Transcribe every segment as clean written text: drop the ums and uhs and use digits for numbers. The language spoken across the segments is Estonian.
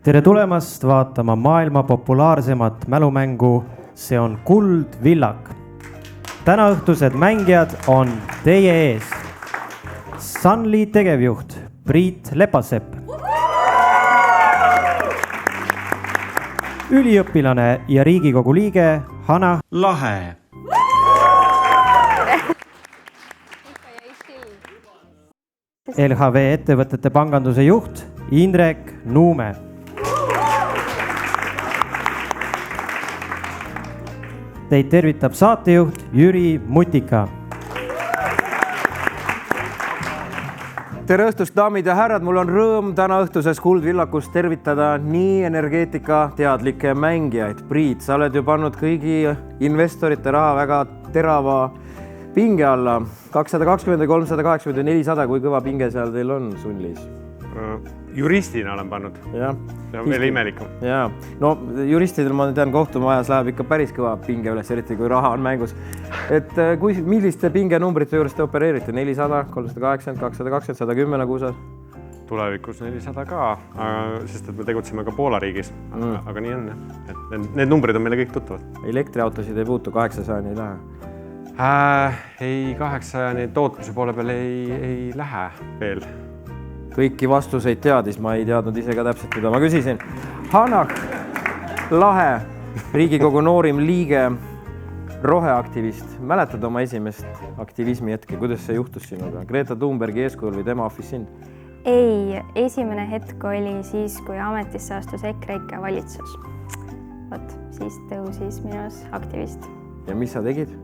Tere tulemast vaatama maailma populaarsemat mälumängu, see on Kuldvillak. Täna õhtused mängijad on teie ees. Sunly tegevjuht Priit Lepasepp. Üliõpilane ja Riigikogu liige Hana Lahe. LHV ettevõtete panganduse juht Indrek Nuume. Teid tervitab saatejuht Jüri Mutika. Tere õhtust, daamid ja härrad, mul on rõõm täna õhtuses Kuldvillakus tervitada nii energeetika teadlikke mängijaid. Priit, sa oled ju pannud kõigi investorite raha väga terava pinge alla. 220, 380, 400, kui kõva pinge seal teil on Sunlis? Juristina olen pannud. Jah. See on veel imelikum. Jaa. No juristidel ma tean kohtumajas läheb ikka päris kõva pinge üles, eriti kui raha on mängus. Et milliste pingenumbrite juures te opereerite? 400, 380, 220, 110 nagu USA? Tulevikus 400 ka, sest et me tegutseme ka Poola riigis. Aga nii on. Need numbrid on meile kõik tuttavad. Elektriautosid ei puutu, 800 ei lähe? Ei, 800 tootmise poole peal ei lähe veel. Kõiki vastuseid teadis, ma ei teadnud ise ka täpselt, mida ma küsisin. Hana Lahe, Riigikogu noorim liige, roheaktivist. Mäletad oma esimest aktivismi hetke, kuidas see juhtus sinuga? Greta Thunbergi eeskujul või tema affis sind? Ei, esimene hetk oli siis, kui ametisse astus EKREIKE valitsus. Võt, siis tõusis minus aktivist. Ja mis sa tegid?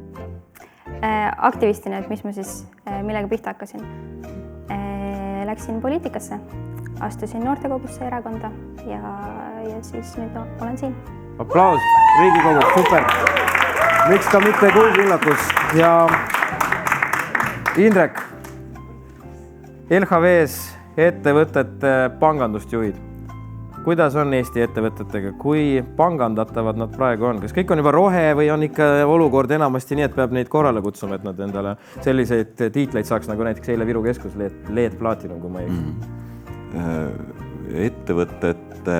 Aktivistina, et mis ma siis, millega pihta hakkasin. Läksin poliitikasse, astusin noortekogusse erakonda ja siis nüüd olen siin. Aplaus, Riigikogu, super! Miks ka mitte Kuldvillakus? Ja Indrek, LHV-s ettevõtete pangandust juhid. Kuidas on Eesti ettevõtetega? Kui pangandatavad nad praegu on? Kas kõik on juba rohe või on ikka olukord enamasti nii, et peab neid korrale kutsuma, et nad endale selliseid tiitleid saaks, nagu näiteks eile Viru keskus LED Platinum, kui ma ei Ettevõtete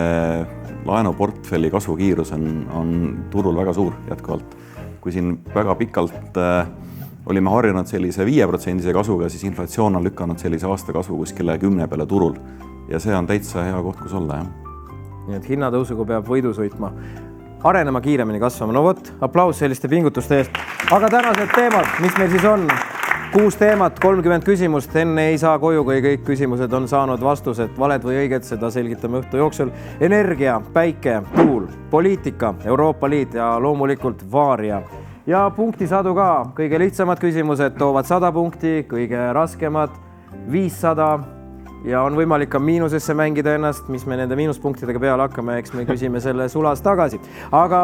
laenuportfelli kasvukiirus on turul väga suur jätkuvalt. Kui siin väga pikalt olime harjunud sellise 5% kasvuga, siis inflatsioon on lükanud sellise aasta kasvu kuskile 10 peale turul. Ja see on täitsa hea koht, kus olla. Nii et hinnatõusuga peab võidu sõitma, arenema kiiremini kasvama. No vot, aplaus selliste pingutuste eest. Aga tänased teemad, mis meil siis on? 6 teemat, 30 küsimust. Enne ei saa koju, kui kõik küsimused on saanud vastused. Valed või õiged, seda selgitame õhtu jooksul. Energia, päike, tuul, poliitika, Euroopa Liit ja loomulikult vaaria. Ja punktisadu ka. Kõige lihtsamad küsimused toovad 100 punkti, kõige raskemad 500. Ja on võimalik ka miinusesse mängida ennast, mis me nende miinuspunktidega peale hakkame, eks me küsime selle sulas tagasi. Aga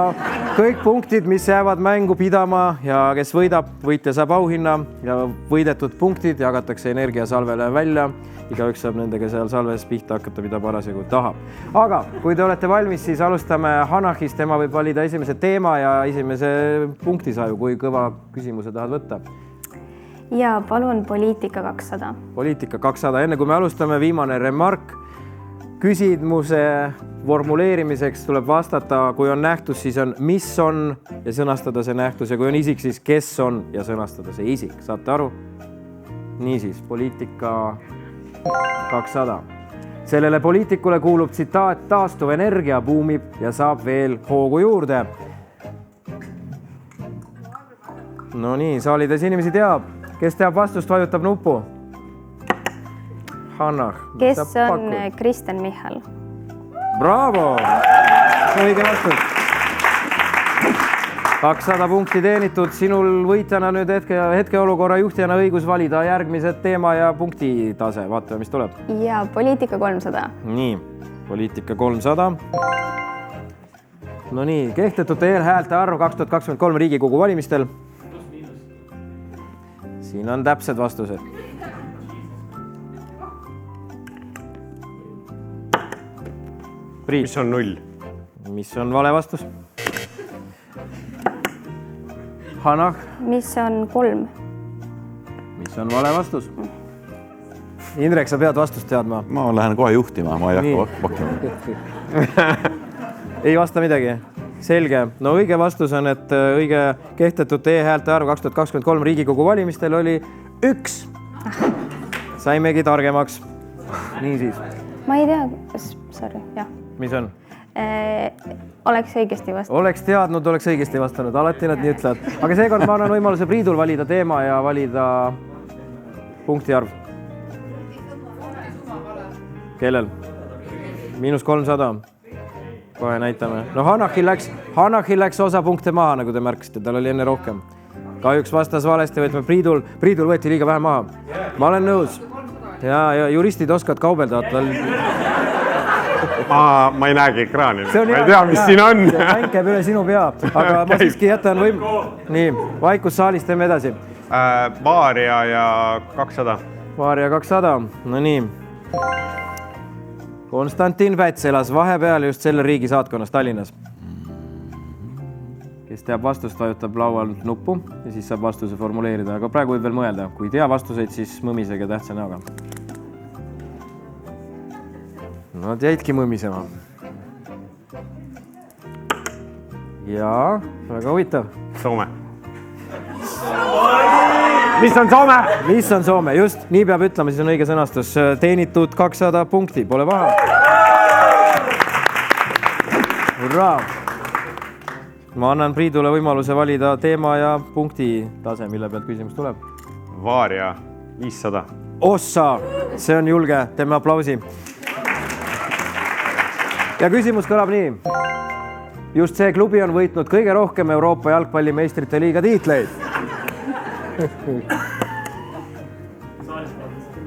kõik punktid, mis jäävad mängu pidama ja kes võidab, võitja saab auhinna ja võidetud punktid jagatakse energiasalvele välja. Igaüks saab nendega seal salves pihta hakata, mida parasjagu tahab. Aga kui te olete valmis, siis alustame Hanahist. Tema võib valida esimese teema ja esimese punktisaju, kui kõva küsimuse tahad võtta. Ja palun poliitika 200. Poliitika 200. Enne kui me alustame, viimane remark. Küsimuse formuleerimiseks tuleb vastata, kui on nähtus, siis on mis on ja sõnastada see nähtus ja kui on isik, siis kes on ja sõnastada see isik. Saate aru? Niisiis, poliitika 200. Sellele poliitikule kuulub tsitaat: taastuv energia buumib ja saab veel hoogu juurde. No nii, saalides inimesi teab. Kes teab vastust, vajutab nuppu. Hana. Kes on Kristen Michal? Bravo! Õige vastus. 200 punkti teenitud. Sinul võitjana nüüd hetkeolukorra juhtijana õigus valida järgmised teema ja punkti tase. Vaatame, mis tuleb. Ja poliitika 300. Nii, poliitika 300. No nii, kehtetute eelhäälte arv 2023 Riigikogu valimistel. Siin on täpsed vastused. Priit. Mis on 0? Mis on vale vastus? Hana. Mis on 3? Mis on vale vastus? Indrek, sa pead vastust teadma. ma lähen kohe juhtima, ma ei hakka pakkima. Ei vasta midagi? Selge. No õige vastus on, et õige kehtetud e-häälte arv 2023 Riigikogu valimistel oli 1. Saimegi targemaks. Nii siis. ma ei tea, kas, sorry, jah. Mis on? Oleks õigesti vastanud. Oleks teadnud, oleks õigesti vastanud. Alati nad nii ütlevad. Aga seekord ma annan võimaluse Priidul valida teema ja valida punkti arv. Kellel? -300. Kohe näitame. No Hanahil läks osa punkte maha, nagu te märkisite. Tal oli enne rohkem. Kahjuks vastas valesti, võtme Priidul võeti liiga vähe maha. Ma olen nõus. Ja juristid oskavad kaubelda. Ma ei näegi ekraani. Ma ei tea, mis siin on. Mäng käib üle sinu pea. Aga ma siiski jätan Nii, vaikus saalis teeme edasi. Vaaria ja 200. Vaaria 200. No nii. Konstantin Päts elas vahepeal just selle riigi saatkonnas Tallinnas. Kes teab vastust, vajutab laual nuppu ja siis saab vastuse formuleerida. Aga praegu võib veel mõelda. Kui tea vastuseid, siis mõmisege tähtsa näoga. Nad jäidki mõmisema. Jaa, väga huvitav. Soome. Mis on Soome? Mis on Soome? Just, nii peab ütlema, siis on õige sõnastus. Teenitud 200 punkti, pole paha. Hurraa! Ma annan Priidule võimaluse valida teema ja punkti tase, mille pealt küsimus tuleb. Vaaria 500. Ossa! See on julge, teeme aplausi. Ja küsimus kõlab nii. Just see klubi on võitnud kõige rohkem Euroopa jalgpallimeistrite liiga tiitleid.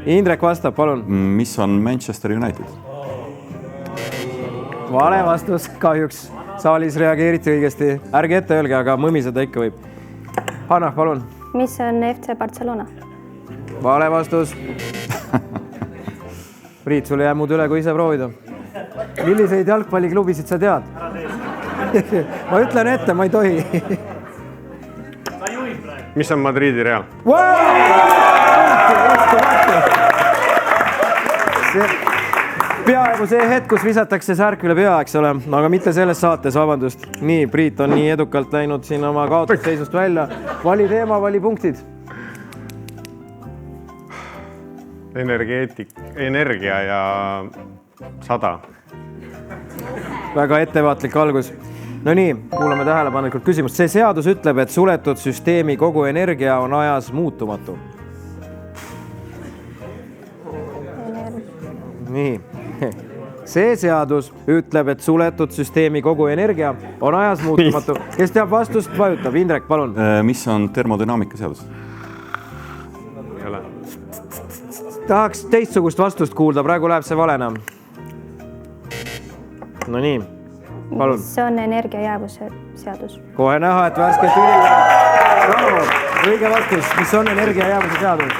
Indrek vastab, palun. Mis on Manchester United? Vale vastus, kahjuks. Saalis reageeriti õigesti. Ärge ette öelge, aga mõmiseda ikka võib. Hanah, palun. Mis on FC Barcelona? Vale vastus. Priit, sul ei jää muud üle, kui ise proovida. Milliseid jalgpalliklubisid sa tead? Ma ütlen ette, ma ei tohi. Mis on Madridi Real? Peaaegu see hetk, kus visatakse särk üle pea, eks ole, aga mitte selles saates, vabandust. Nii, Priit on nii edukalt läinud siin oma kaotusseisust välja. Vali teema, vali punktid. Energia ja 100. Väga ettevaatlik algus. No nii, kuulame tähelepanelikult küsimust. See seadus ütleb, et suletud süsteemi kogu energia on ajas muutumatu. Nii. See seadus ütleb, et suletud süsteemi kogu energia on ajas muutumatu. Kes teab vastust, vajutab. Indrek, palun. Mis on termodünaamika seadus? Ei ole. Tahaks teistsugust vastust kuulda, praegu läheb see valena. No nii, palun. See on energiajäävuse seadus. Kohe näha, et värskelt ülikool. Bravo, õige vastus. Mis on energiajäävuse seadus?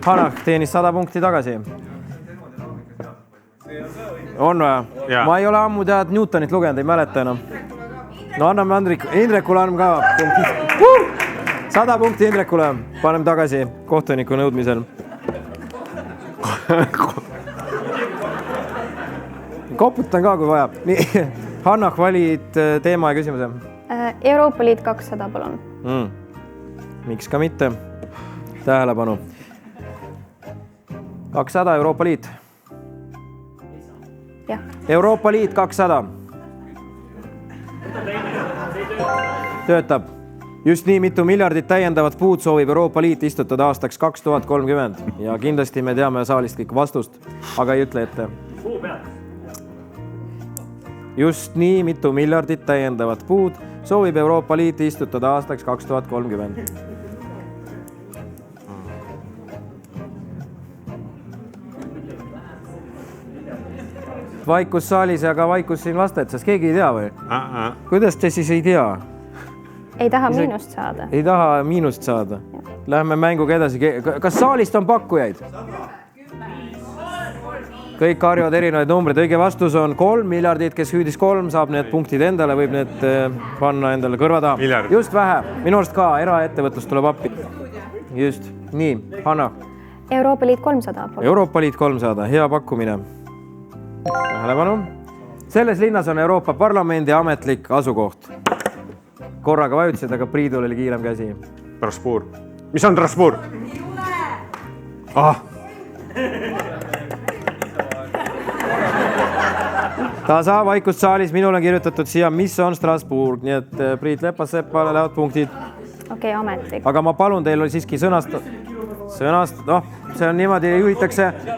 Hanah teenis 100 punkti tagasi. On vaja? Ma ei ole ammu tead Newtonit lugenud, ei mäleta enam. No anname Indrekule anname ka punkti. 100 punkti Indrekule. Panem tagasi kohtuniku nõudmisel. Koputan ka, kui vaja. Nii, Hanah, valid teema ja küsimuse. Euroopa Liit 200, palun. Miks ka mitte? Tähelepanu. 200 Euroopa Liit. Jah. Euroopa Liit 200. Töötab. Just nii mitu miljardit täiendavat puud soovib Euroopa Liit istutada aastaks 2030. Ja kindlasti me teame saalist kõik vastust, aga ei ütle ette. Just nii mitu miljardit täiendavat puud soovib Euroopa Liit istutada aastaks 2030. Vaikus saalis ja ka vaikus siin vastajad, sest keegi ei tea või? Kuidas te siis ei tea? Ei taha miinust saada. Ei taha miinust saada. Lähme mänguga edasi. Kas saalist on pakkujaid? Kõik karjuvad erinevaid numbreid. Õige vastus on 3 miljardit, kes hüüdis 3, saab need punktid endale, võib need panna endale kõrva taha. Just vähe. Minu arust ka eraettevõtlus tuleb appi. Just. Nii, Hanah. Euroopa Liit 300 palun. Euroopa Liit 300, hea pakkumine. Tähelepanu. Selles linnas on Euroopa Parlamendi ametlik asukoht. Korraga vajutasid, aga Priidul oli kiirem käsi. Strasbourg. Mis on Strasbourg? Ah. Tasa vaikust saalis, minul on kirjutatud siia, mis on Strasbourg, nii et Priit Lepas-Seppale lähevad punktid. Okei, ametlik. Aga ma palun teil oli siiski sõnast, noh, see on niimoodi,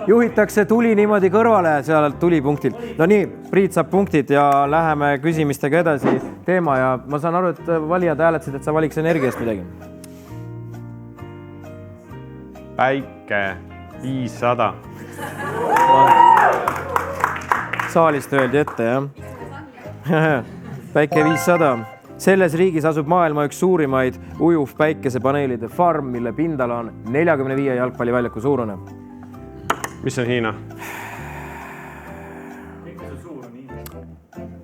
juhitakse tuli niimoodi kõrvale sealt tulipunktil. No nii, Priit saab punktid ja läheme küsimistega edasi teema ja ma saan aru, et valijad hääletasid, et sa valiks energiast midagi. Päike 500. Saalist öeldi ette, jah. Päike 500. Selles riigis asub maailma üks suurimaid ujuv päikesepaneelide farm, mille pindala on 45 jalgpalliväljaku suurune. Mis on Hiina?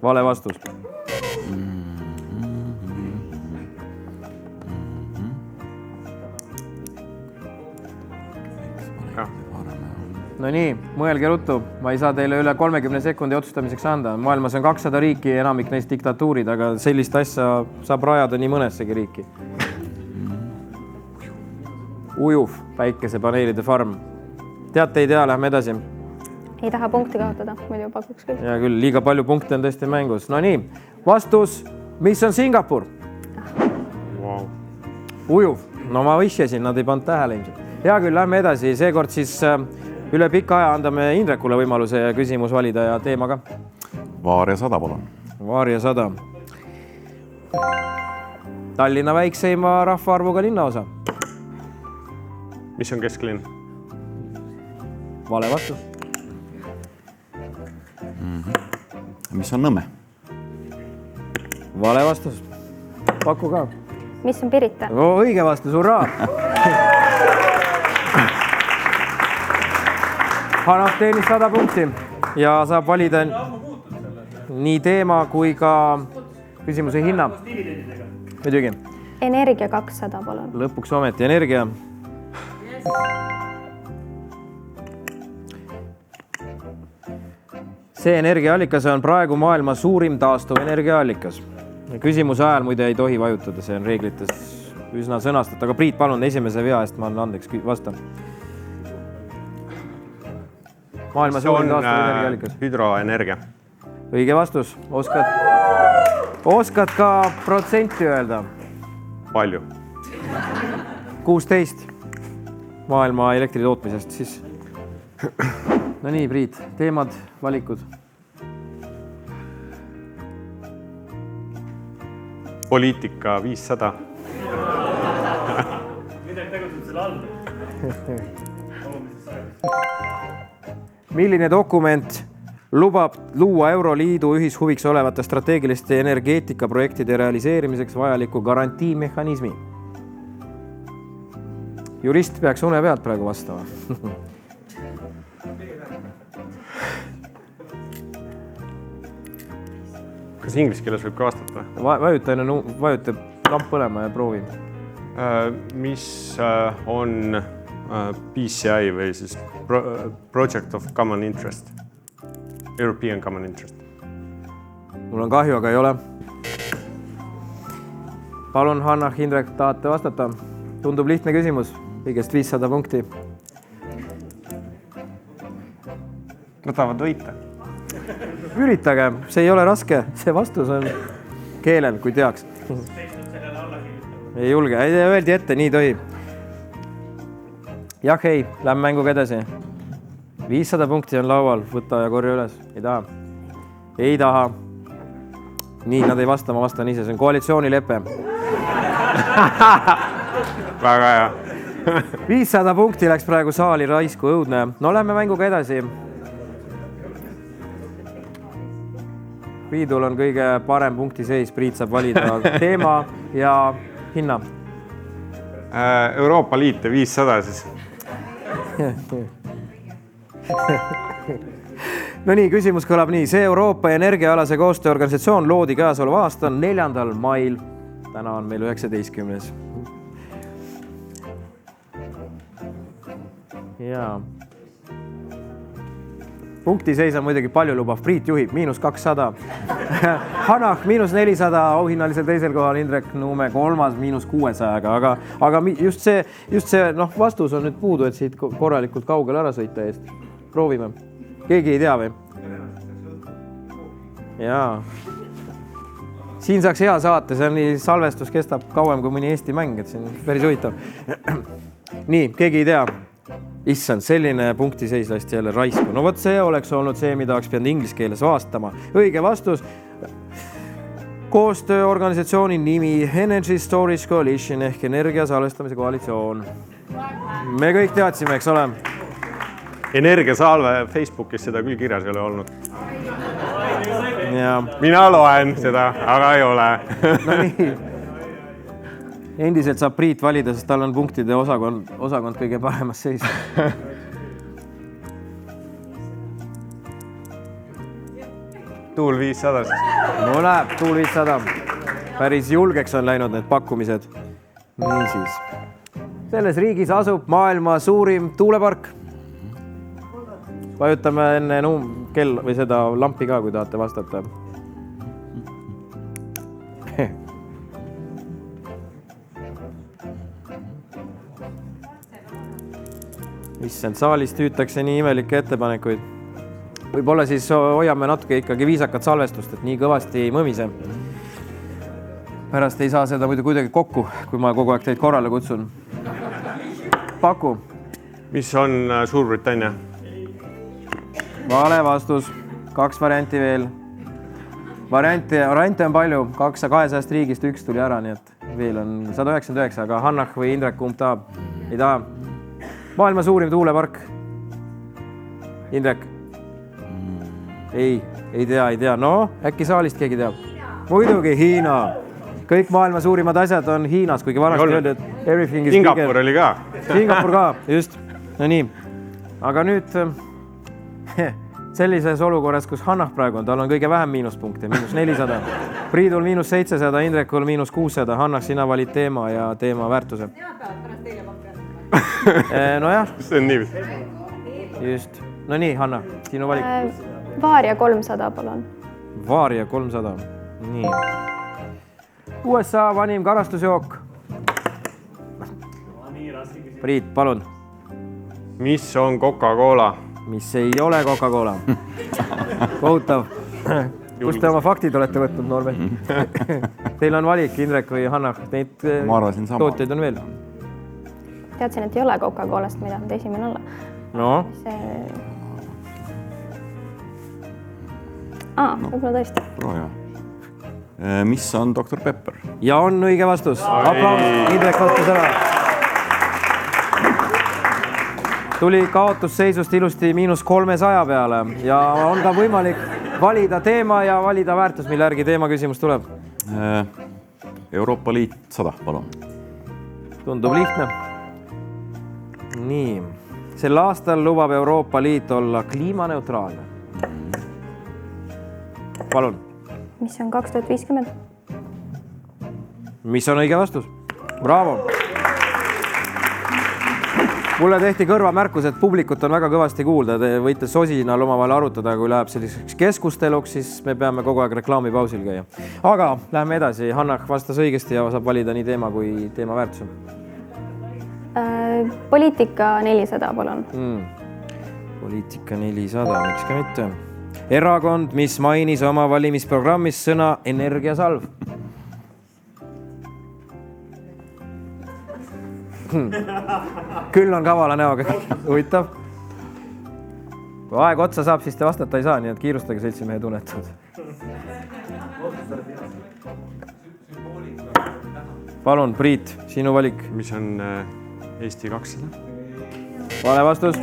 Vale vastus. No nii, mõelge ruttu. Ma ei saa teile üle 30 sekundi otsustamiseks anda. Maailmas on 200 riiki, enamik neist diktatuurid, aga sellist asja saab rajada nii mõnessegi riiki. Ujuv päikesepaneelide farm. Teate, ei tea, lähme edasi. Ei taha punkti kaotada, muidu pakuks küll. Hea küll, liiga palju punkte on tõesti mängus. No nii, vastus, mis on Singapur? Wow. Ujuv. No ma vihjasin, nad ei pannud tähele ilmselt. Hea küll, lähme edasi. Seekord siis üle pika aja andame Indrekule võimaluse küsimus valida ja teema ka. Vaarja 100, palun. Vaarja 100. Tallinna väikseima rahvaarvuga linnaosa. Mis on kesklinn? Vale vastus. Mis on Nõmme? Vale vastus. Paku ka. Mis on Pirita? Õige vastus, hurraa! Hanaf teenis 100 punkti ja saab valida nii teema kui ka küsimuse hinna. Muidugi. Energia 200, palun. Lõpuks ometi energia. See energiaallikas on praegu maailma suurim taastuv energiaallikas. Küsimuse ajal muide ei tohi vajutada, see on reeglites üsna sõnastatud, aga Priit, palun esimese vea eest ma annan andeks vastan. Maailma suurim taastuv energiaallikas. Hüdroenergia. Õige vastus. Oskad ka protsenti öelda? Palju. 16 maailma elektri tootmisest siis. No nii, Priit, teemad, valikud. Poliitika 500. Midagi tegutseb selle all. Milline dokument lubab luua Euroliidu ühishuviks olevate strateegiliste energeetikaprojektide realiseerimiseks vajaliku garantiimehhanismi? Jurist peaks une pealt praegu vastama. Kas inglise keeles võib ka vastata? Vajuta lamp põlema ja proovi. Mis on PCI või siis Project of Common Interest? European Common Interest. Mul on kahju, aga ei ole. Palun, Hanna, Indrek, tahate vastata? Tundub lihtne küsimus. Kõigest 500 punkti. Nad tahavad võita. Üritage, see ei ole raske. See vastus on keelel, kui teaks. Ei julge, öeldi ette, nii tohib. Jah, ei, lähme mänguga edasi. 500 punkti on laual, võta ja korja üles. Ei taha. Ei taha. Nii, nad ei vasta, ma vastan ise. See on koalitsioonilepe. Väga hea. 500 punkti läks praegu saali raisku õudne. No lähme mänguga edasi. Priidul on kõige parem punktiseis. Priit saab valida teema ja hinna. Euroopa Liit 500 siis. No nii, küsimus kõlab nii. See Euroopa energiaalase koostööorganisatsioon loodi käesoleva aasta 4. mail. Täna on meil 19. jaa. Punktiseis on muidugi palju lubav. Priit juhib -200. Hanah -400, auhinnalisel teisel kohal Indrek Nuume kolmas -600, aga just see vastus on nüüd puudu, et siit korralikult kaugele ära sõita eest. Proovime. Keegi ei tea või? Jaa. Siin saaks hea saate, see on nii, salvestus kestab kauem kui mõni Eesti mäng, et see on päris huvitav. Nii, keegi ei tea. Issand, selline punktiseis lasti jälle raisku. No vot, see oleks olnud see, mida oleks pidanud inglise keeles vastama. Õige vastus. Koostööorganisatsiooni nimi Energy Storage Coalition ehk energia salvestamise koalitsioon. Me kõik teadsime, eks ole? Energiasalve Facebookis seda küll kirjas ei ole olnud. Ja. Mina loen seda, aga ei ole. No nii. Endiselt saab Priit valida, sest tal on punktide osakond kõige paremas seis. Tuul 500 siis. No läheb, Tuul 500. Päris julgeks on läinud need pakkumised. Niisiis. Selles riigis asub maailma suurim tuulepark. Vajutame enne kell või seda lampi ka, kui tahate vastata. Issand, saalis tüütakse nii imelikke ettepanekuid. Võib-olla siis hoiame natuke ikkagi viisakat salvestust, et nii kõvasti ei mõmise. Pärast ei saa seda muidu kuidagi kokku, kui ma kogu aeg teid korrale kutsun. Paku. Mis on Suurbritannia? Vale vastus. 2 varianti veel. Variante on palju. 200 riigist 1 tuli ära, nii et veel on 199, aga Hannah või Indrek kumb tahab? Ei taha. Maailma suurim tuulepark. Indrek? Ei tea. No, äkki saalist keegi teab? Muidugi Hiina. Kõik maailma suurimad asjad on Hiinas, kuigi vanasti öeldi, et everything is Singapur bigger. oli ka. Singapur ka, just. No nii. Aga nüüd sellises olukorras, kus Hannah praegu on, tal on kõige vähem miinuspunkte, -400. Priidul -700, Indrekul -600. Hannah, sina valid teema ja teema väärtuse. Nojah. See on nii. Just. No nii, Hannah, sinu valik. Vaaria 300, palun. Vaaria 300. Nii. USA vanim karastusjook. Priit, palun. Mis on Coca-Cola? Mis ei ole Coca-Cola. Kohutav. Kust te oma faktid olete võtnud, Norben? Teil on valik, Indrek või Hannah. Neid tootjaid on veel. Teadsin, et ei ole Coca-Colast, mida on esimene olla. No? Võib-olla tõesti. Proja. Mis on Dr. Pepper? Ja on õige vastus. Aplaus, Indrek vastus ära. Tuli kaotusseisust ilusti -300 peale ja on ka võimalik valida teema ja valida väärtus, mille järgi teema küsimus tuleb. Euroopa Liit 100, palun. Tundub lihtne. Nii. Sel aastal lubab Euroopa Liit olla kliimaneutraalne. Palun. Mis on 2050? Mis on õige vastus? Bravo! Mulle tehti kõrvamärkus, et publikut on väga kõvasti kuulda. Te võite sosinal omavahel arutada, kui läheb selliseks keskusteluks, siis me peame kogu aeg reklaamipausil käia. Aga lähme edasi. Hannah vastas õigesti ja saab valida nii teema kui teema väärtuse. Poliitika 400, palun. Poliitika 400, miks ka mitte? Erakond, mis mainis oma valimisprogrammis sõna energiasalv. Küll on kavala näoga. Huvitav. Kui aeg otsa saab, siis te vastata ei saa, nii et kiirustage, seltsimehe tunnetud. Palun, Priit, sinu valik. Mis on Eesti 200? Vale vastus.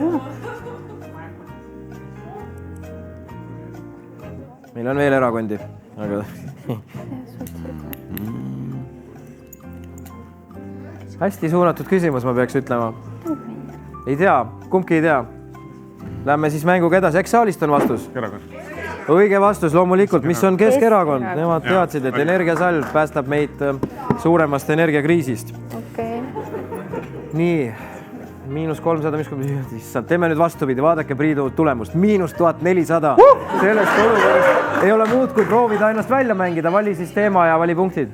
Meil on veel erakondi, aga hästi suunatud küsimus, ma peaks ütlema. Ei tea, kumbki ei tea. Lähme siis mänguga edasi. Eks saalist on vastus? Erakond. Õige vastus loomulikult, mis on Keskerakond. Nemad teadsid, et energiasalv päästab meid suuremast energiakriisist. Okay. Nii, -300, issand, teeme nüüd vastupidi, vaadake Priidu tulemust, -1400. Sellest olukorrast ei ole muud, kui proovida ennast välja mängida, vali siis teema ja vali punktid.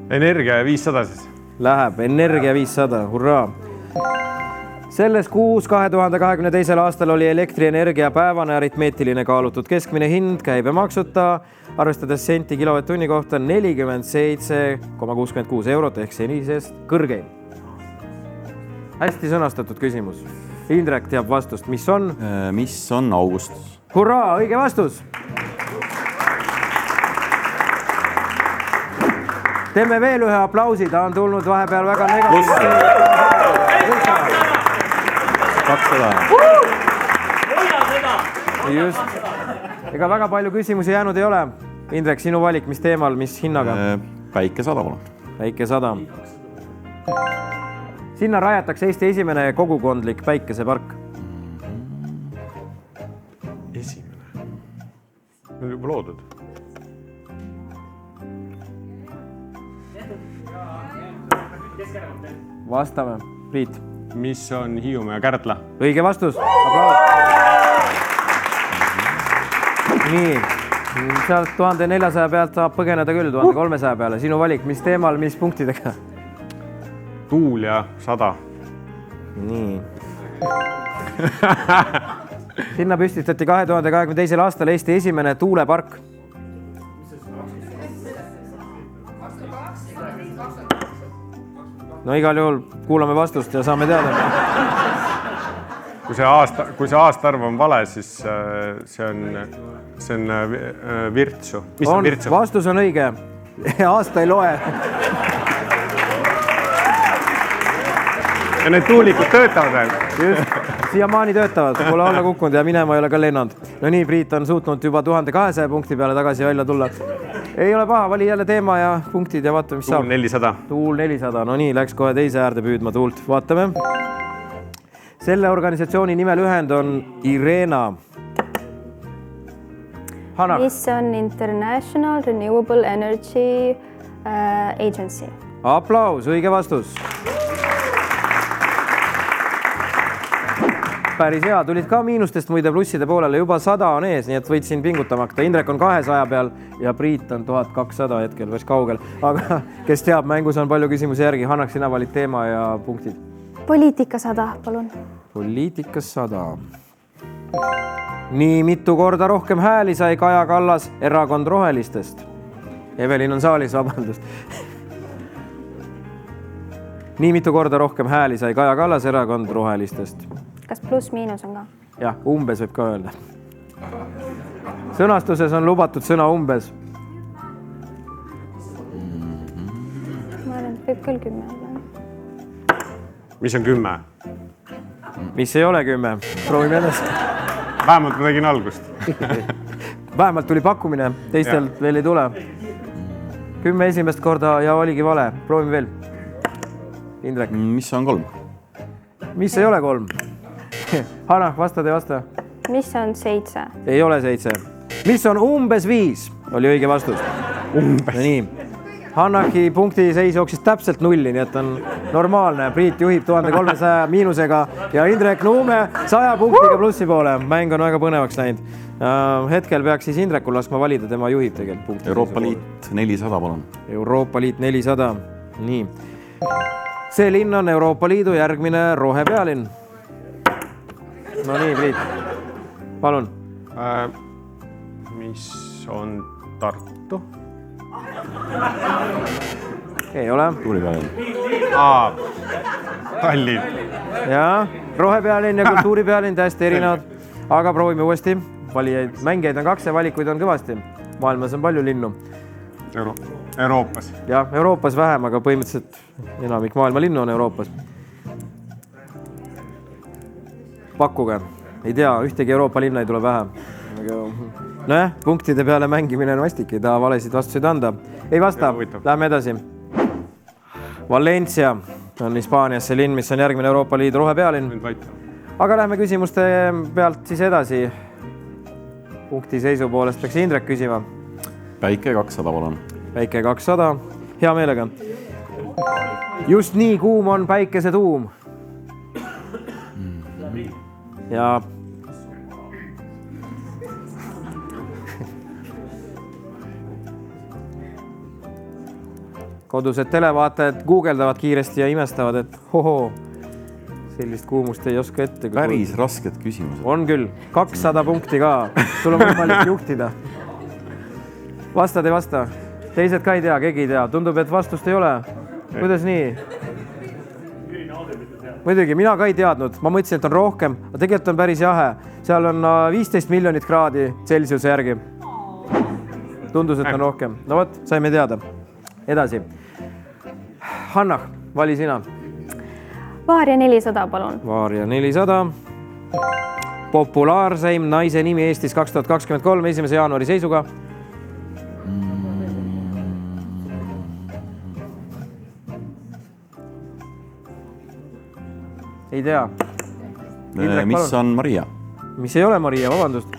Energia ja 500 siis. Läheb, Energia 500, hurraa. Selles kuus 2022. aastal oli elektrienergia päevane aritmeetiline kaalutud keskmine hind käibemaksuta, arvestades senti kilovatt-tunni kohta 47,66 eurot ehk senisest kõrgeim. Hästi sõnastatud küsimus. Indrek teab vastust, mis on? Mis on augustus? Hurraa, õige vastus! Teeme veel ühe aplausi, ta on tulnud vahepeal väga negatiivselt. 200. Just. Ega väga palju küsimusi jäänud ei ole. Indrek, sinu valik, mis teemal, mis hinnaga? Päike 100 palun. Päike 100. Sinna rajatakse Eesti esimene kogukondlik päikesepark. Esimene. On juba loodud. Vastame. Priit. Mis on Hiiumaa ja Kärdla? Õige vastus. Aplaus. Nii. Sealt 1400 pealt saab põgeneda küll 1300 peale. Sinu valik, mis teemal, mis punktidega? Tuul ja 100. Nii. Sinna püstitati 2022. aastal Eesti esimene tuulepark. No igal juhul kuulame vastust ja saame teada. Kui see aastaarv on vale, siis see on Virtsu. Mis on Virtsu? Vastus on õige. Aasta ei loe. Ja need tuulikud töötavad. Just. Siiamaani töötavad. Pole alla kukkunud ja minema ei ole ka lennanud. No nii, Priit on suutnud juba 1200 punkti peale tagasi välja tulla. Ei ole paha, vali jälle teema ja punktid ja vaatame, mis saab. Tuul 400. Tuul 400. No nii, läks kohe teise äärde püüdma tuult. Vaatame. Selle organisatsiooni nimel ühend on IRENA. Hanna. Mis on International Renewable Energy Agency. Aplaus, õige vastus. Päris hea, tulid ka miinustest muide plusside poolele, juba 100 on ees, nii et võid siin pingutama hakata. Indrek on 200 peal ja Priit on 1200 hetkel, päris kaugel. Aga kes teab, mängus on palju küsimusi järgi. Hannak, sina valid teema ja punktid. Poliitika 100, palun. Poliitikas 100. Nii mitu korda rohkem hääli sai Kaja Kallas erakond Rohelistest. Evelin on saalis, vabandust. Nii mitu korda rohkem hääli sai Kaja Kallas erakond Rohelistest. Kas pluss-miinus on ka? Jah, umbes võib ka öelda. Sõnastuses on lubatud sõna umbes. Ma arvan, et võib küll 10 olla. Mis on 10? Mis ei ole 10. Proovime edasi. Vähemalt ma tegin algust. Vähemalt tuli pakkumine, teistel veel ei tule. 10 esimest korda ja oligi vale. Proovime veel. Indrek. Mis on 3? Mis ei ole 3? Hanna, vastad ja vasta. Mis on 7? Ei ole 7. Mis on umbes 5? Oli õige vastus. Umbes. Nii. Hannaki punkti seis jooksis täpselt nulli, nii et on normaalne. Priit juhib 1300 miinusega ja Indrek Nuume 100 punktiga plussi poole. Mäng on väga põnevaks läinud. Hetkel peaks siis Indrekul laskma valida, tema juhib tegelikult punkti. Euroopa Liit 400, palun. Euroopa Liit 400. Nii. See linn on Euroopa Liidu järgmine rohepealinn. No nii, Priit. Palun. Mis on Tartu? Ei ole. Tuulipealinn. Tallinn. Jaa, rohepealinn ja kultuuripealinn täiesti erinevad. Aga proovime uuesti. Valijaid, mängijaid on 2 ja valikuid on kõvasti. Maailmas on palju linnu. Euroopas. Jah, Euroopas vähem, aga põhimõtteliselt enamik maailma linnu on Euroopas. Pakkuge. Ei tea, ühtegi Euroopa linna ei tule pähe. Nojah, punktide peale mängimine on vastik, ei taha valesid vastuseid anda. Ei vasta, lähme edasi. Valencia on Hispaanias see linn, mis on järgmine Euroopa Liidu rohepealinn. Aga lähme küsimuste pealt siis edasi. Punkti seisu poolest peaks Indrek küsima. Päike 200, palun. Päike 200, hea meelega. Just nii kuum on päikese tuum. ja kodused televaatajad guugeldavad kiiresti ja imestavad, et hohoo, sellist kuumust ei oska ette. Päris rasked küsimused. On küll, 200 punkti ka, sul on võimalik juhtida. Vastad ei vasta? Teised ka ei tea, keegi ei tea. Tundub, et vastust ei ole. Kuidas nii? Muidugi, mina ka ei teadnud. Ma mõtlesin, et on rohkem, aga tegelikult on päris jahe. Seal on 15 miljonit kraadi Celsiuse järgi. Tundus, et on rohkem. No võt, saime teada. Edasi. Hanna, vali sina. Vaarja 400, palun. Vaarja 400. Populaarseim naise nimi Eestis 2023. 1. jaanuari seisuga. Ei tea. Indrek, mis palun. on Maria? Mis ei ole Maria, vabandust.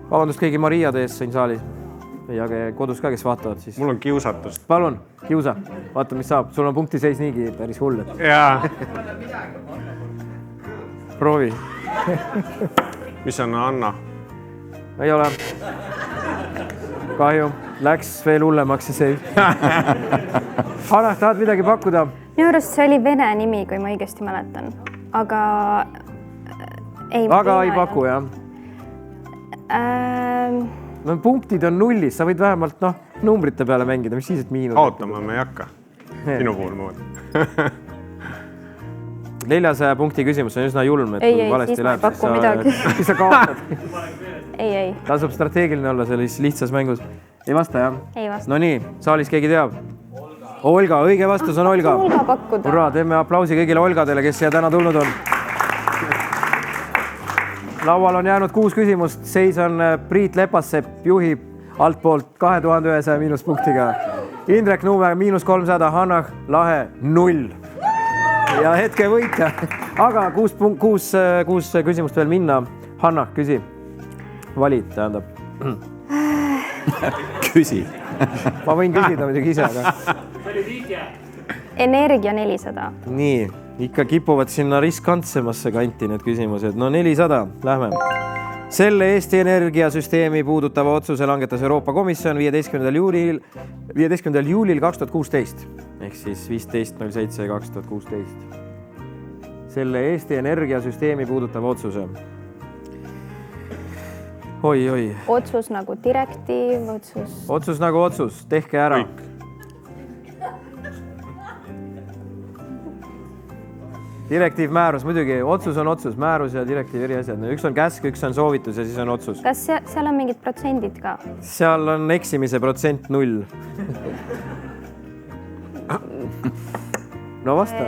Vabandust kõigi Mariade ees siin saalis. Ja kodus ka, kes vaatavad siis. Mul on kiusatust. Palun, kiusa. Vaata, mis saab. Sul on punkti seis niigi päris hull. Jaa. Proovi. Mis on Anna? Ei ole. Kahju. Läks veel hullemaks ja see. Hanna, tahad midagi pakkuda? Minu arust see oli vene nimi, kui ma õigesti mäletan. Aga ei paku, jah. No, punktid on nullis, sa võid vähemalt numbrite peale mängida, mis siis, et miinus. Kaotama me ei hakka. Sinu puhul moodi. 400 punkti küsimus on üsna julm, et ei, valesti siis ma ei läheb. paku midagi. Siis sa kaotad. Ei. Tasub strateegiline olla sellises lihtsas mängus. Ei vasta, jah? Ei vasta. No nii, saalis keegi teab? Olga, õige vastus on Olga. Olga pakkuda. Hurraa, teeme aplausi kõigile Olgadele, kes siia täna tulnud on. Laual on jäänud 6 küsimust. Seis on Priit Lepassepp juhib altpoolt 2100 miinuspunktiga. Indrek Nuume -300, Hanna Lahe 0. Ja hetke võitja. Aga 6 küsimust veel minna. Hanna, küsi. Valid, tähendab. Küsi. Ma võin küsida muidugi ise, aga... Energia 400. Nii, ikka kipuvad sinna riskantsemasse kanti need küsimused. No 400, lähme. Selle Eesti energiasüsteemi puudutava otsuse langetas Euroopa Komisjon 15. juulil 2016. Ehk siis 15.07.2016. Selle Eesti energiasüsteemi puudutava otsuse. Oi. Otsus nagu direktiiv, Otsus nagu otsus, tehke ära. Kõik. Direktiiv, määrus, muidugi, otsus on otsus, määrus ja direktiiv eri asjad. Üks on käsk, üks on soovitus ja siis on otsus. Kas seal on mingid protsendid ka? Seal on eksimise protsent 0. No vasta.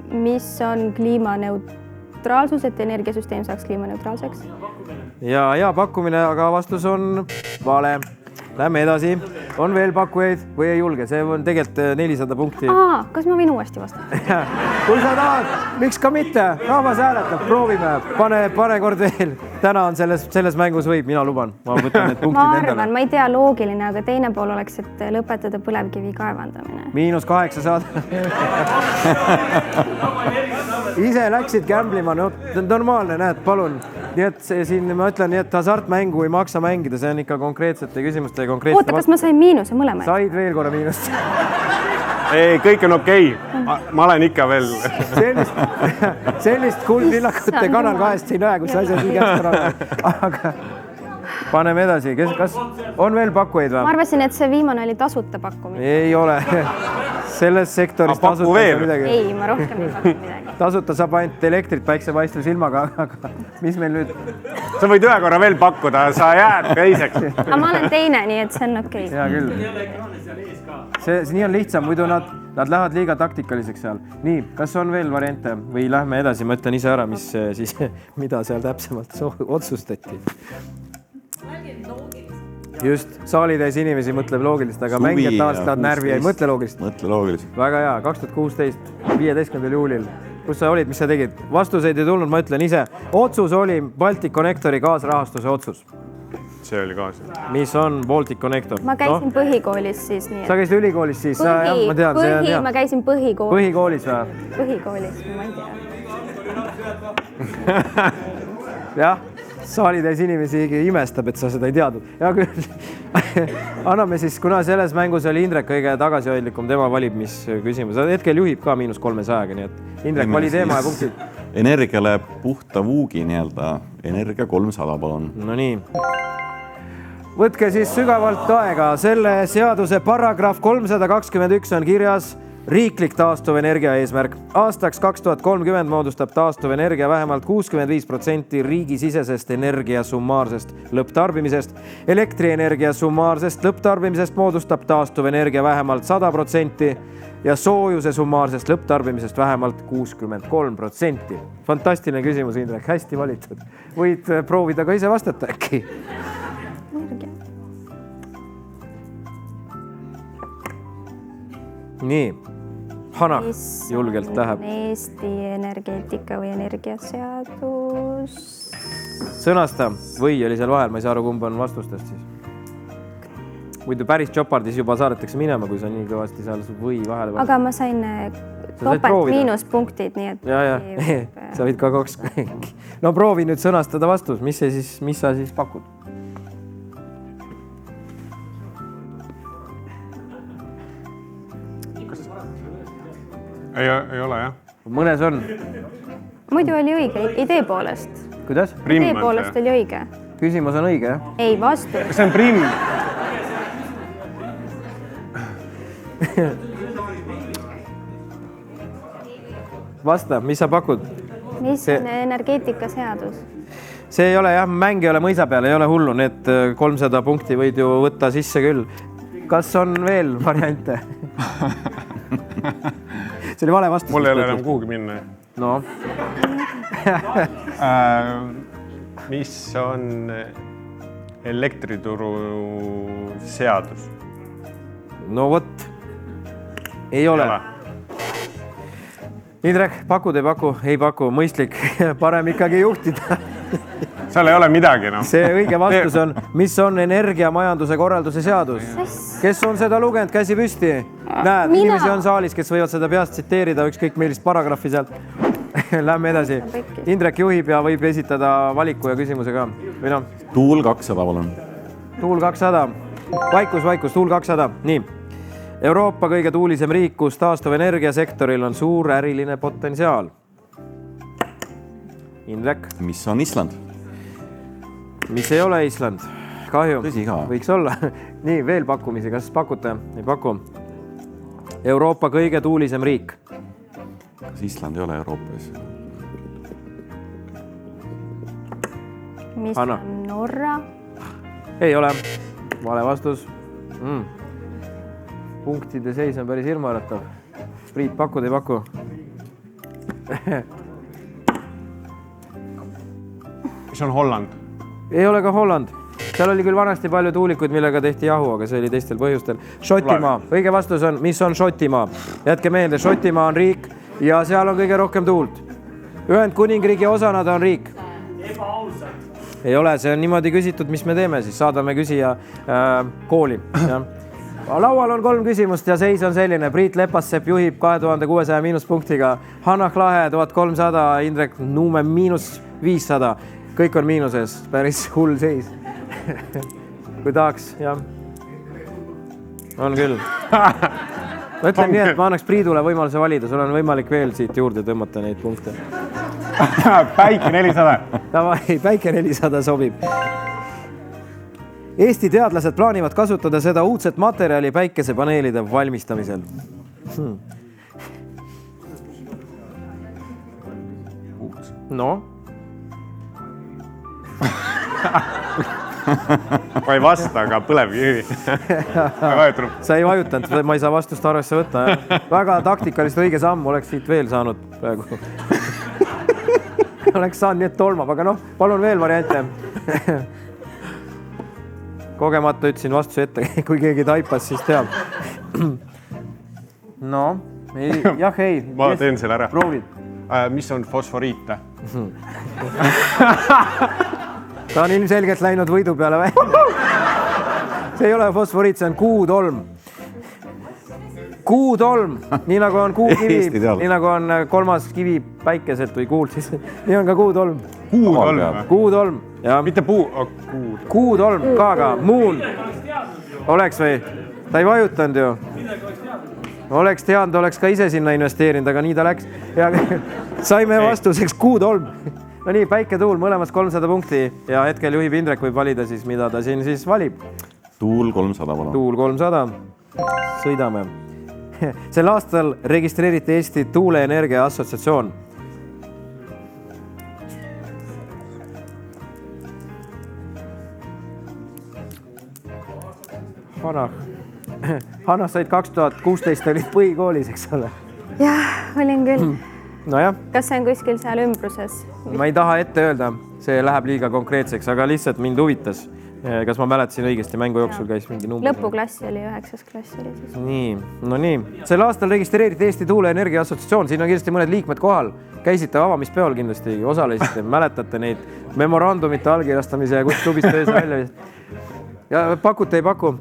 Mis on kliimaneutraalsus, et energiasüsteem saaks kliimaneutraalseks? Ja pakkumine, aga vastus on vale. Lähme edasi. On veel pakkujaid või ei julge? See on tegelikult 400 punkti. Kas ma võin uuesti vastata? Kui sa tahad, miks ka mitte? Rahvas hääletab, proovime. Pane kord veel. Täna on selles mängus võib, mina luban. Ma võtan need punktid endale. Ma ei tea, loogiline, aga teine pool oleks, et lõpetada põlevkivi kaevandamine. -8 saada. Ise läksid gamblima, no normaalne, näed, palun. Nii et siin ma ütlen, nii et hasartmängu ei maksa mängida, see on ikka konkreetsete küsimuste ja konkreetsete... Oota, kas ma sain miinuse mõlemaid? Said veel korra miinust. Ei, kõik on okei. Ma olen ikka veel... Sellist kuldvillakute Kanal 2 ei näe, kus asjad nii käest ära. Aga paneme edasi. Kas on veel pakkujaid või? Ma arvasin, et see viimane oli tasuta pakkumine. Ei ole. Selles sektoris tasuta midagi. Ei, ma rohkem ei pakku midagi. Tasuta saab ainult elektrit päiksepaistva silmaga, aga mis meil nüüd? Sa võid ühe korra veel pakkuda, sa jääd teiseks. Aga ma olen teine, nii et see on okei. Hea küll. Nii on lihtsam, muidu nad lähevad liiga taktikaliseks seal. Nii, kas on veel variante või lähme edasi, ma ütlen ise ära, mida seal täpsemalt otsustati. Just, saalitäis inimesi mõtleb loogilist, aga mängijad tavaliselt tahavad närvi ja ei mõtle loogilist. Mõtle loogilist. Väga hea, 2016, 15. juulil. Kus sa olid, mis sa tegid? Vastuseid ei tulnud, ma ütlen ise. Otsus oli Baltic Connectori kaasrahastuse otsus. See oli ka see. Mis on Baltic Connector? Ma käisin põhikoolis siis. Sa käisid ülikoolis siis? Ma tean, ma käisin põhikoolis. Põhikoolis või? Põhikoolis, ma ei tea. jah, saalitäis inimesi imestab, et sa seda ei teadnud. Ja küll. Anname siis, kuna selles mängus oli Indrek kõige tagasihoidlikum, tema valib, mis küsimus. Hetkel juhib ka -300, nii et Indrek vali teema ja punktid. Energiale puhta vuugi nii-öelda. Energia 300, palun. No nii. Võtke siis sügavalt aega. Selle seaduse paragrahv 321 on kirjas riiklik taastuvenergia eesmärk. Aastaks 2030 moodustab taastuvenergia vähemalt 65% riigisisesest energia summaarsest lõpptarbimisest. Elektrienergia summaarsest lõpptarbimisest moodustab taastuvenergia vähemalt 100% ja soojuse summaarsest lõpptarbimisest vähemalt 63%. Fantastiline küsimus, Indrek, hästi valitud. Võid proovida ka ise vastata äkki. Nii, Hanah julgelt läheb. Eesti energeetika või energiaseadus. Sõnasta või oli seal vahel, ma ei saa aru, kumb on vastustest siis. Muidu päris Jopardis juba saadetakse minema, kui sa nii kõvasti seal või vahele. Aga ma sain topelt miinuspunktid, nii et... Ja, sa võid ka 2. No proovi nüüd sõnastada vastus, mis sa siis pakud? Ei ole, jah. Mõnes on. Muidu oli õige, idee poolest. Kuidas? Idee poolest oli õige. Küsimus on õige, jah? Ei, vastu. See on prim. Vasta, mis sa pakud? Mis on energeetikaseadus? See ei ole jah, mäng ei ole mõisa peal, ei ole hullu, need 300 punkti võid ju võtta sisse küll. Kas on veel variante? See oli vale vastus. Mul ei ole enam kuhugi minna. No. Mis on elektrituru seadus? No vot. Ei ole. Indrek, pakud ei paku? Ei paku, mõistlik. Parem ikkagi juhtida. Seal ei ole midagi, no. See õige vastus on, mis on energiamajanduse korralduse seadus? Kes on seda lugenud? Käsi püsti. Näed, inimesi on saalis, kes võivad seda peast tsiteerida, ükskõik millist paragrahvi sealt. Lähme edasi. Indrek juhib ja võib esitada valiku ja küsimuse ka. Tuul 200, palun. Tuul 200. Vaikus, Tuul 200. Nii. Euroopa kõige tuulisem riik, kus taastuvenergiasektoril on suur äriline potentsiaal. Indrek. Mis on Island? Mis ei ole Island? Kahju. Tõsi ka. Võiks olla. Nii, veel pakkumisi. Kas pakute? Ei paku. Euroopa kõige tuulisem riik. Kas Island ei ole Euroopas? Mis on Norra? Ei ole. Vale vastus. Punktide seis on päris hirmuäratav. Priit, pakud, ei paku? Mis on Holland? Ei ole ka Holland. Seal oli küll vanasti palju tuulikuid, millega tehti jahu, aga see oli teistel põhjustel. Šotimaa. Õige vastus on, mis on Šotimaa? Jätke meelde, Šotimaa on riik ja seal on kõige rohkem tuult. Ühendkuningriigi osana ta on riik. Ei ole, see on niimoodi küsitud, mis me teeme, siis saadame küsija kooli. Laual on 3 küsimust ja seis on selline. Priit Lepassepp juhib 2600 miinuspunktiga. Hanah Lahe 1300, Indrek Nuume -500. Kõik on miinuses, päris hull seis. Kui tahaks, jah. On küll. Ma ütlen nii, et ma annaks Priidule võimaluse valida. Sul on võimalik veel siit juurde tõmmata neid punkte. Päike 400. Päike 400 sobib. Eesti teadlased plaanivad kasutada seda uudset materjali päikesepaneelide valmistamisel. No? Ma ei vasta, aga põlevkivi. Sa ei vajutanud, ma ei saa vastust arvesse võtta. Väga taktikalist õige samm oleks siit veel saanud praegu. Oleks saanud nii, et tolmab, aga noh, palun veel variante. Kogemata ütlesin vastuse ette, kui keegi taipas, siis teab. No, jah, ei. Ma teen selle ära. Proovid. Mis on fosforiite? Ta on ilmselgelt läinud võidu peale välja. See ei ole fosforiit, see on kuutolm. Kuutolm, nii nagu on kuukivi, Eesti teadus. nii nagu on kolmas kivi päikeselt või kuult, siis nii on ka kuutolm. Kuutolm. Ja mitte puu, Kuutolm ka, moon. Oleks või? Ta ei vajutanud ju. Oleks teadnud, oleks ka ise sinna investeerinud, aga nii ta läks. Ja saime vastuseks kuutolm. No nii, päiketuul, mõlemas 300 punkti ja hetkel juhib Indrek, võib valida siis, mida ta siin siis valib. Tuul 300, palun. Tuul 300. Sõidame. Sel aastal registreeriti Eesti Tuuleenergia Assotsiatsioon. Hanna said 2016 olid põhikoolis, eks ole? Jah, olin küll. Nojah. Kas see on kuskil seal ümbruses? Ma ei taha ette öelda, see läheb liiga konkreetseks, aga lihtsalt mind huvitas. Kas ma mäletasin õigesti, mängu jooksul käis mingi number? Lõpuklassi oli, 9. klass oli siis. Nii, no nii. Sel aastal registreeriti Eesti Tuuleenergia Assotsiatsioon, siin on kindlasti mõned liikmed kohal. Käisite avamispeol kindlasti, osalesite, mäletate neid memorandumite allkirjastamise ja kus klubist töös välja. Ja pakute, ei paku?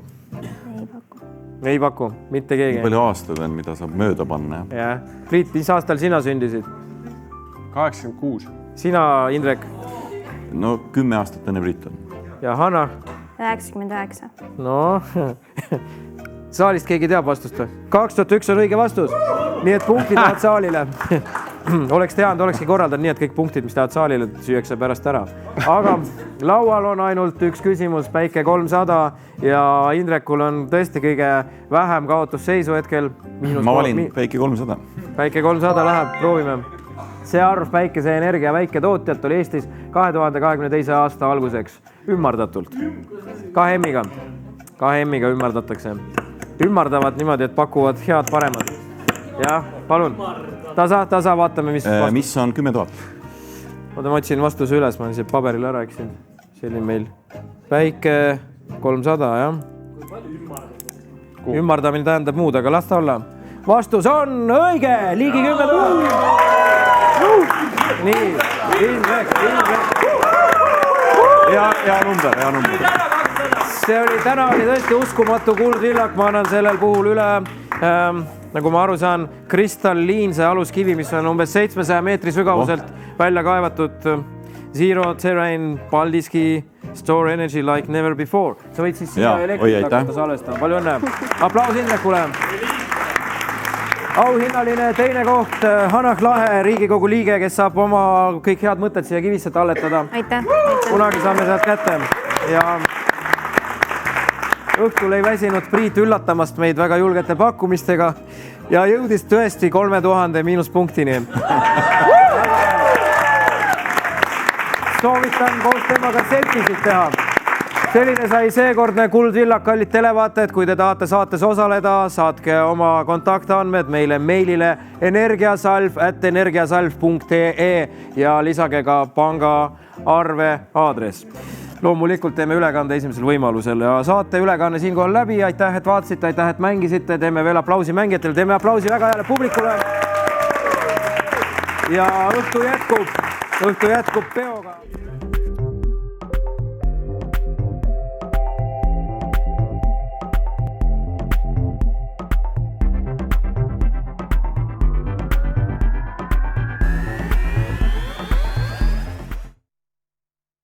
Ei paku, mitte keegi. Nii palju aastad on, mida saab mööda panna. Ja. Priit, mis aastal sina sündisid? 86. Sina, Indrek? No 10 aastat enne Priit on. Ja Hanna? 99. No, saalist keegi teab vastust või? 2001 on õige vastus. Nii et punktid tahad saalile. Oleks teadnud, olekski korraldanud nii, et kõik punktid, mis tahad saalile, süüakse pärast ära. Aga laual on ainult üks küsimus, päike 300 ja Indrekul on tõesti kõige vähem kaotusseisu hetkel. Ma valin päike 300. Päike 300 läheb, proovime. See arv päikeseenergia väiketootjat oli Eestis 2022. aasta alguseks ümmardatult. 2 M-iga ümmardatakse. Ümmardavad niimoodi, et pakuvad head paremat. Jah, palun. Tasa, vaatame, mis vastus. Mis on 10 000? Ma otsin vastuse üles, ma olen paberil ära eksin. See oli meil päike 300, jah. Ümmardamine tähendab muud, aga las ta olla. Vastus on õige, ligi 10 000. Nii, Indrek. Ja number. Täna oli tõesti uskumatu kuldvillak, ma annan sellel puhul üle, nagu ma aru saan, kristalliinse aluskivi, mis on umbes 700 meetri sügavuselt välja kaevatud Zero Terrain Paldiski Store Energy like never before. Sa võid siis siia elektrit hakata salvestama. Palju õnne. Aplaus Indrekule. Auhinnaline teine koht, Hanah Lahe, Riigikogu liige, kes saab oma kõik head mõtted siia kivisse talletada. Aitäh. Kunagi saame sealt kätte. Ja õhtul ei väsinud Priit üllatamast meid väga julgete pakkumistega ja jõudis tõesti 3000 miinuspunktini. Soovitan koos temaga selfisid teha. Selline sai seekordne kuldvillak, kallid televaatajad. Kui te tahate saates osaleda, saatke oma kontaktandmed meile meilile energiasalv@energiasalv.ee ja lisage ka pangaarve aadress. Loomulikult teeme ülekande esimesel võimalusel ja saate ülekanne siinkohal läbi. Aitäh, et vaatasite, aitäh, et mängisite. Teeme veel aplausi mängijatele, teeme aplausi väga heale publikule. Ja õhtu jätkub peoga.